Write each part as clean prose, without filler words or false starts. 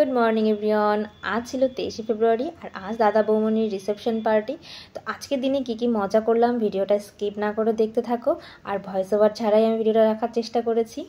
Good morning everyone. आज छिलो 23 February और आज दादा बौमनिर रिसेपशन पार्टी। तो आज के दिने की मजा करलाम भिडियोटा स्किप ना करे देखते थाको और भয়েস ओভার ছাড়াই আমি ভিডিওটা রাখার চেষ্টা করেছি।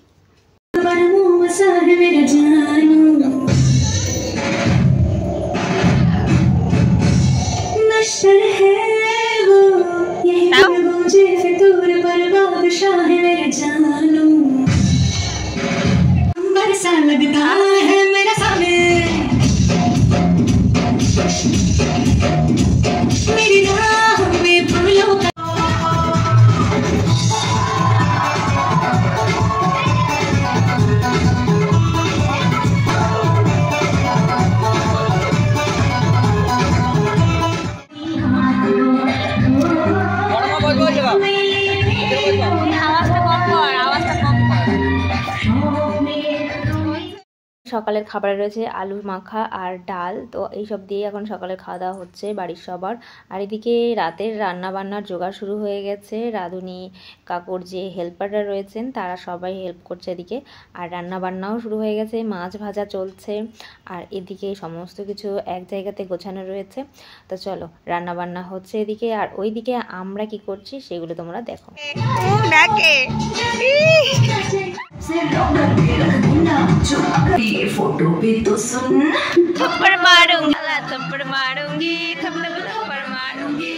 সকালের খাবারে রয়েছে আলু মাখা আর ডাল। তো এই সব দিয়ে এখন সকালের খাওয়া দাওয়া হচ্ছে বাড়ির সবার। আর এদিকে রাতের রান্না বান্নার জোগাড় শুরু হয়ে গেছে। রাঁধুনি কাকুর যে হেল্পাররা রয়েছেন তারা সবাই হেল্প করছে এদিকে। আর রান্না বান্নাও শুরু হয়ে গেছে, মাছ ভাজা চলছে আর এদিকে সমস্ত কিছু এক জায়গাতে গোছানো রয়েছে। তো চলো রান্না বান্না হচ্ছে এদিকে, আর ওইদিকে আমরা কি করছি সেগুলো তোমরা দেখো। फोटो पे तो सुन थप्पड़ मारूंगी, थप्पड़ मारूंगी, थप्पड़ मारूंगी।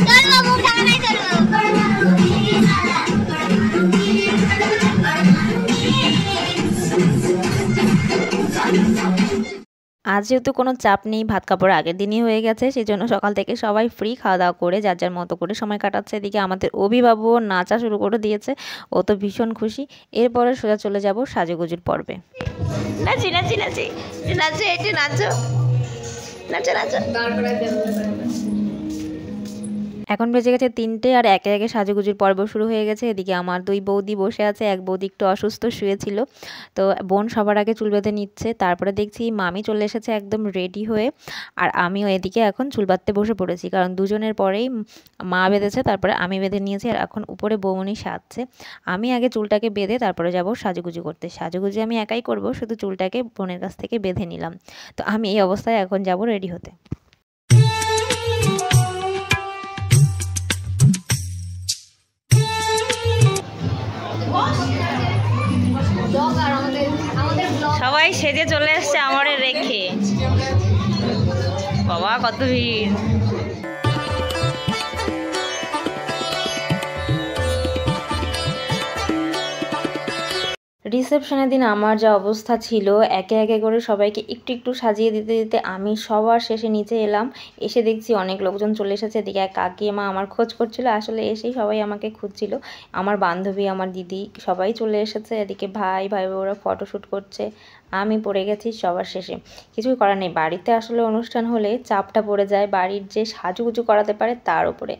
चलो मुंह ढका नहीं चलो। आज যেহেতু কোনো চাপ নেই, ভাত কাপড় আগের দিনই হয়ে গেছে, সেই জন্য সকাল থেকে সবাই ফ্রি, খাওয়া দাওয়া করে যার যার মতো করে সময় কাটাচ্ছে। এদিকে আমাদের অভিভাবক নাচা শুরু করে দিয়েছে, ও তো ভীষণ খুশি। এরপরে সোজা চলে যাব সাজুগুজুর পর্বে। নাচি নাচি নাচি নাচো, একটু নাচো, নাচো নাচো। এখন বেজে গেছে 3টে আর একে একে সাজুগুজুর পর্ব শুরু হয়ে গেছে। এদিকে আমার দুই বৌদি বসে আছে, এক বৌদি একটু অসুস্থ শুয়েছিল, তো বোন সবার আগে চুল বেঁধে নিচ্ছে। তারপরে দেখছি মামি চলে এসেছে একদম রেডি হয়ে, আর আমিও এদিকে এখন চুল বাঁধতে বসে পড়েছি, কারণ দুজনের পরেই মা বেঁধেছে, তারপরে আমি বেঁধে নিয়েছি। আর এখন উপরে বৌমনি সাজছে। আমি আগে চুলটাকে বেঁধে তারপরে যাব সাজুগুজু করতে। সাজুগুজু আমি একাই করব, শুধু চুলটাকে বোনের কাছ থেকে বেঁধে নিলাম। তো আমি এই অবস্থায় এখন যাব রেডি হতে। সবাই সেজে চলে এসছে আমারে রেখে। বাবা কত ভিড়! রিসেপশনের দিন আমার যা অবস্থা ছিল, একে একে করে সবাইকে একটু একটু সাজিয়ে দিতে দিতে আমি সবার শেষে নিচে এলাম। এসে দেখছি অনেক লোকজন চলে এসেছে। এদিকে এক কাকিমা আমার খোঁজ করছিল, আসলে এসেই সবাই আমাকে খুঁজছিল। আমার বান্ধবী, আমার দিদি সবাই চলে এসেছে। এদিকে ভাই ওরা ফটোশ্যুট করছে, আমি পড়ে গেছি সবার শেষে। কিছুই করার নেই, বাড়িতে আসলে অনুষ্ঠান হলে চাপটা পড়ে যায় বাড়ির যে সাজুগুজু করাতে পারে তার উপরে।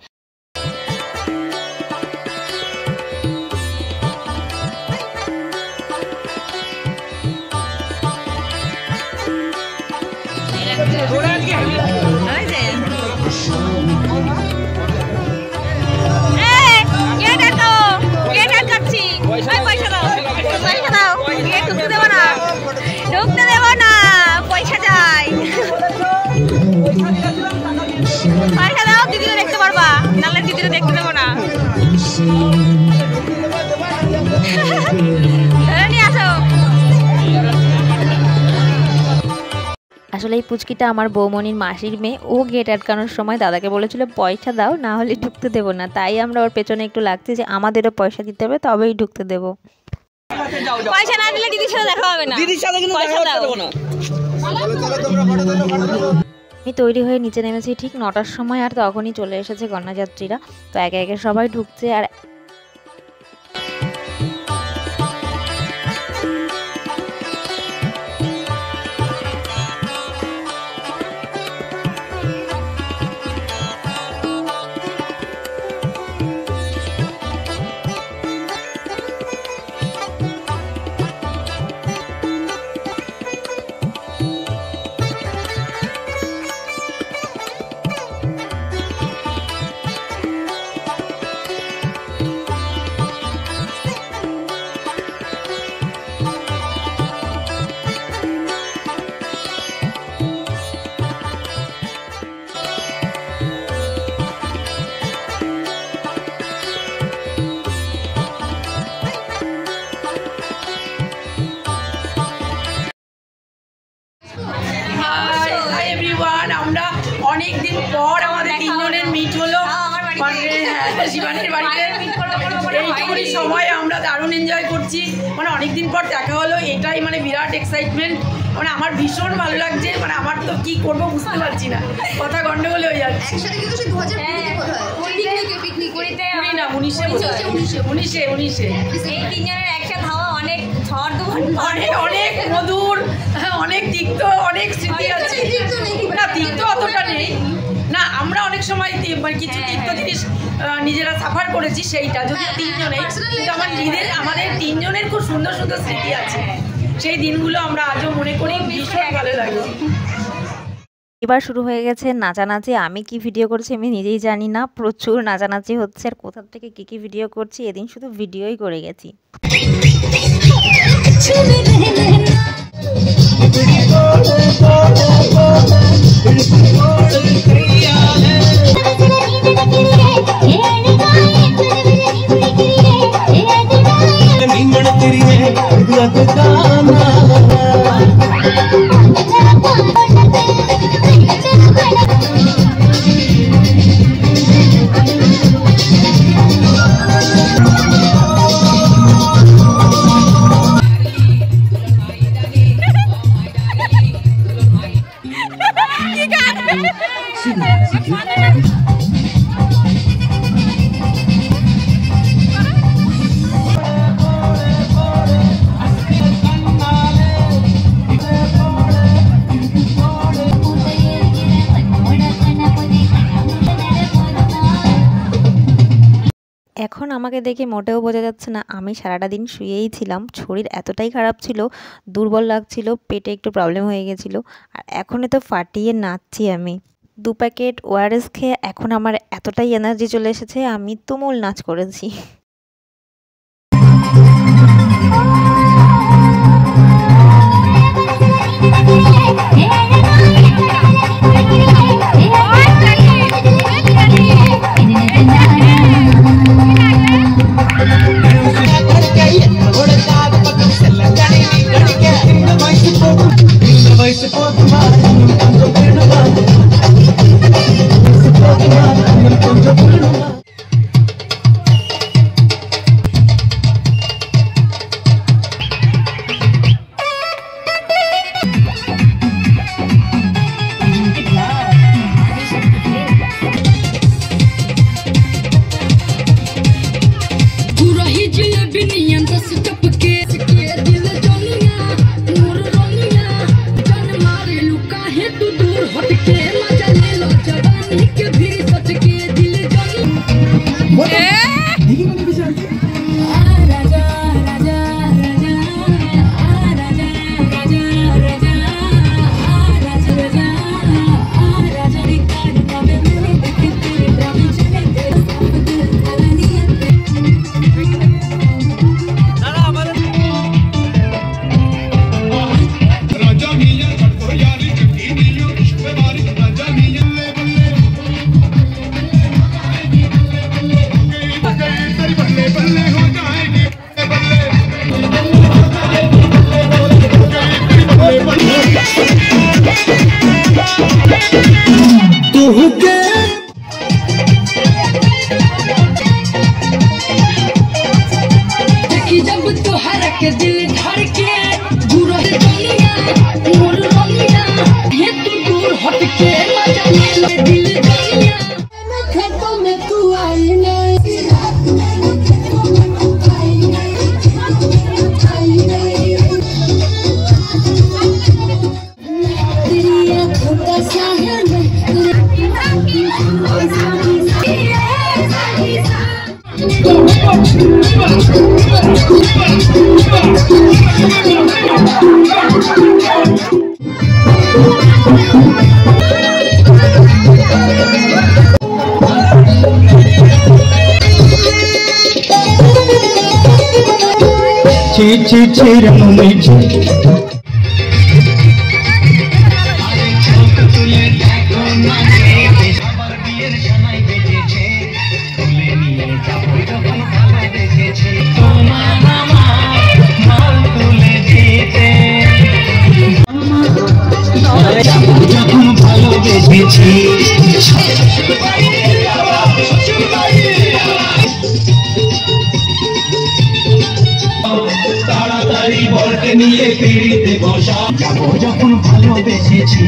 দেখতে পারবা নালে দিদিরা দেখতে দেবো না। আসলে এই পুচকিটা আমার বৌমনির মাসির মেয়ে। ও গেট আটকানোর সময় দাদাকে বলেছিল পয়সা দাও, না হলে ঢুকতে দেবো না। তাই আমরা ওর পেছনে একটু লাগছি যে আমাদেরও পয়সা দিতে হবে, তবেই ঢুকতে দেবো। পয়সা না দিলে দিদির সাথে দেখা হবে না, দিদির সাথে কিন্তু দেখা হবে না। আমি তৈরি হয়ে নিচে নেমেছি ঠিক 9টার সময়, আর তখনই চলে এসেছে কন্যাযাত্রীরা। তো একে একে সবাই ঢুকছে। আর সময় আমরা দারুণ এনজয় করছি, মানে অনেকদিন পর দেখা হলো, এটাই মানে বিরাট এক্সাইটমেন্ট, মানে আমার ভীষণ ভালো লাগছে, মানে আমার তো কি করবো বুঝতে পারছি না, কথা গন্ডগোল হয়ে যাচ্ছে। অনেক মধুর, অনেক তিক্ত, অনেক স্মৃতি আছে। না তিক্ত অতটা নেই না, আমরা অনেক সময় মানে কিছু তিক্ত জিনিস নিজেরা সাফার করেছি, সেইটা যদি তিনজনেই, কিন্তু আমাদের তিনজনের খুব সুন্দর সুন্দর স্মৃতি আছে, সেই দিনগুলো আমরা আজও মনে করি, ভীষণ ভালো লাগে। এবার শুরু হয়ে গেছে নাচানাচি। আমি কি ভিডিও করছি আমি নিজেই জানি না, প্রচুর নাচানাচি হচ্ছে। আর কোথা থেকে কি ভিডিও করছি, এদিন শুধু ভিডিওই করে গেছি। এখন আমাকে দেখে মোটেও বোঝা যাচ্ছে না আমি সারাটা দিন শুয়েই ছিলাম। শরীর এতটাই খারাপ ছিল, দুর্বল লাগছিল, পেটে একটু প্রবলেম হয়ে গেছিলো, আর এখনই তো ফাটিয়ে নাচছি আমি। 2 প্যাকেট ওআরএস খেয়ে এখন আমার এতটাই এনার্জি চলে এসেছে, আমি তুমুল নাচ করেছি। তাড়াতাড়ি বলতে নিয়ে ফিরিতে বসা যাবো যখন ভালোবেসেছি।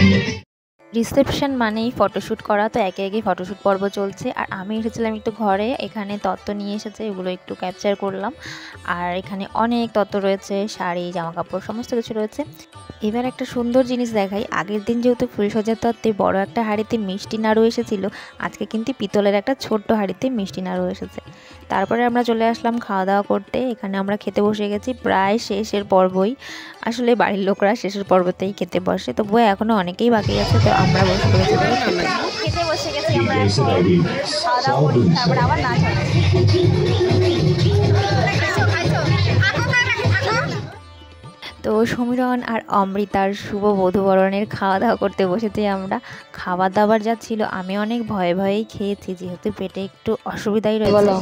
রিসেপশন মানেই ফটোশ্যুট করা, তো একে একে ফটোশ্যুট পর্ব চলছে। আর আমি এসেছিলাম একটু ঘরে, এখানে তত্ত্ব নিয়ে এসেছে, এগুলো একটু ক্যাপচার করলাম। আর এখানে অনেক তত্ত্ব রয়েছে, শাড়ি, জামা কাপড় সমস্ত কিছু রয়েছে। এবার একটা সুন্দর জিনিস দেখাই, আগের দিন যেহেতু ফুলসজ্জার তত্ত্বে বড় একটা হাঁড়িতে মিষ্টি নাড়ু এসেছিল, আজকে কিন্তু পিতলের একটা ছোট্ট হাঁড়িতে মিষ্টি নাড়ু এসেছে। তারপরে আমরা চলে আসলাম খাওয়া দাওয়া করতে। এখানে আমরা খেতে বসে গেছি, প্রায় শেষের পর্বই। আসলে বাড়ির লোকরা শেষের পর্বতেই খেতে বসে, তবুও এখনও অনেকেই বাকি আছে, তো আমরা বসে পড়েছি খেতে বসে গেছি আমরা। খাওয়া দাওয়া করি, তারপরে আবার নাচ হবে। তো সমীরণ আর অমৃতার শুভ বধূবরণের খাওয়া দাওয়া করতে বসেছি আমরা। খাবার দাবার যা ছিল আমি অনেক ভয়ে ভয়েই খেয়েছি, যেহেতু পেটে একটু অসুবিধাই রয়েছে।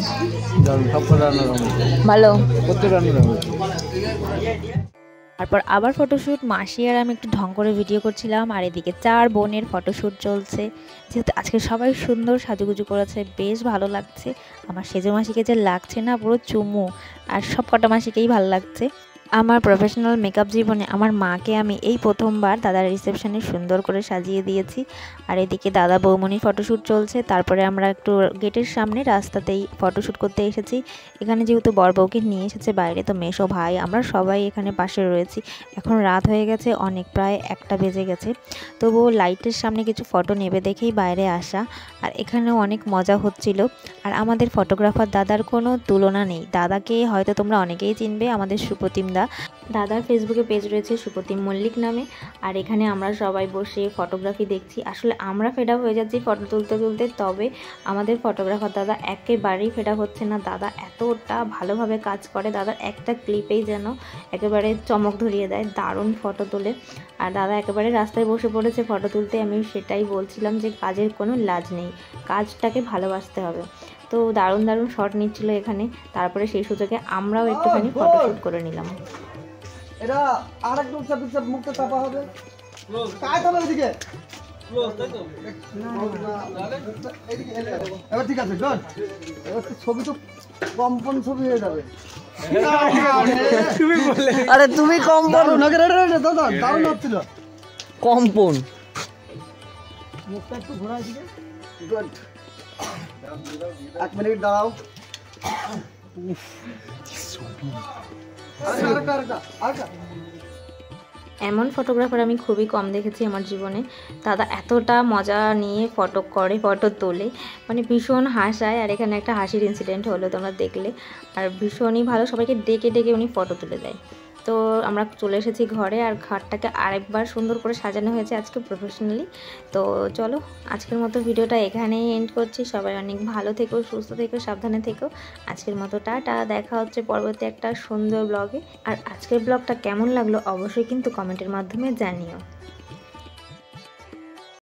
ভালো। তারপর আবার ফটোশ্যুট, মাসি আর আমি একটু ঢং করে ভিডিও করছিলাম। আর এদিকে 4 বোনের ফটোশ্যুট চলছে। যেহেতু আজকে সবাই সুন্দর সাজুগুজু করেছে, বেশ ভালো লাগছে। আমার সেজো মাসিকে যে লাগছে না, পুরো চুমু। আর সব কটা মাসিকেই ভালো লাগছে। আমার প্রফেশনাল মেকআপ জীবনে আমার মাকে আমি এই প্রথমবার দাদার রিসেপশনে সুন্দর করে সাজিয়ে দিয়েছি। আর এদিকে দাদা বৌমনির ফটোশ্যুট চলছে। তারপরে আমরা একটু গেটের সামনে রাস্তাতেই ফটোশ্যুট করতে এসেছি। এখানে যেহেতু বর বউকে নিয়ে এসেছে বাইরে, তো মেসো ভাই আমরা সবাই এখানে পাশে রয়েছি। এখন রাত হয়ে গেছে অনেক, প্রায় 1টা বেজে গেছে। তবুও লাইটের সামনে কিছু ফটো নেবে দেখেই বাইরে আসা। আর এখানেও অনেক মজা হচ্ছিল। আর আমাদের ফটোগ্রাফার দাদার কোনো তুলনা নেই। দাদাকে হয়তো তোমরা অনেকেই চিনবে, আমাদের সুপ্রতিম দাদার ফেসবুকে পেজ রয়েছে সুপ্রতিম মল্লিক নামে। আর এখানে আমরা সবাই বসে ফটোগ্রাফি দেখছি। আসলে আমরা ফেড আপ হয়ে যাচ্ছি ফটো তুলতে তুলতে, তবে আমাদের ফটোগ্রাফার দাদা একেবারেই ফেড আপ হচ্ছে না। দাদা এতটা ভালোভাবে কাজ করে, দাদার একটা ক্লিপেই যেন একেবারে চমক ধরিয়ে দেয়, দারুণ ফটো তোলে। আর দাদা একেবারে রাস্তায় বসে পড়েছে ফটো তুলতে। আমি সেটাই বলছিলাম যে কাজের কোনো লাজ নেই, কাজটাকে ভালোবাসতে হবে। তো দারুণ দারুণ শট নিচ্ছিল এখানে। তারপরে সেই সুযোগে আমরাও একটুখানি ফটোশ্যুট করে নিলাম। এটা আরেকটু চাপ মুখটা চাপা হবে, কাজ হবে ওইদিকে। এবার ঠিক আছে, গুড। এবার ছবি তো কম্পন ছবি হয়ে যাবে। তুমি বললে, আরে তুমি কম্পন না করে দাদা দারুণ হচ্ছিল কম্পন। মুখটা একটু ঘোরা দিকে, গুড। 1 মিনিট দাঁড়াও। এমন ফটোগ্রাফার আমি খুবই কম দেখেছি আমার জীবনে। দাদা এতটা মজা নিয়ে ফটো করে, ফটো তোলে, মানে ভীষণ হাসায়। আর এখানে একটা হাসির ইনসিডেন্ট হলো, তোমরা দেখলে। আর ভীষণই ভালো, সবাইকে ডেকে ডেকে উনি ফটো তুলে দেয়। তো আমরা চলে এসেছি ঘরে, আর ঘরটাকে আরেকবার সুন্দর করে সাজানো হয়েছে আজকে প্রফেশনালি। তো চলো আজকের মতো ভিডিওটা এখানেই এন্ড করছি। সবাই অনেক ভালো থেকো, সুস্থ থেকো, সাবধানে থেকো। আজকের মতো টাটা, দেখা হচ্ছে পরবর্তী একটা সুন্দর ব্লগে। আর আজকের ব্লগটা কেমন লাগলো অবশ্যই কিন্তু কমেন্টের মাধ্যমে জানিও।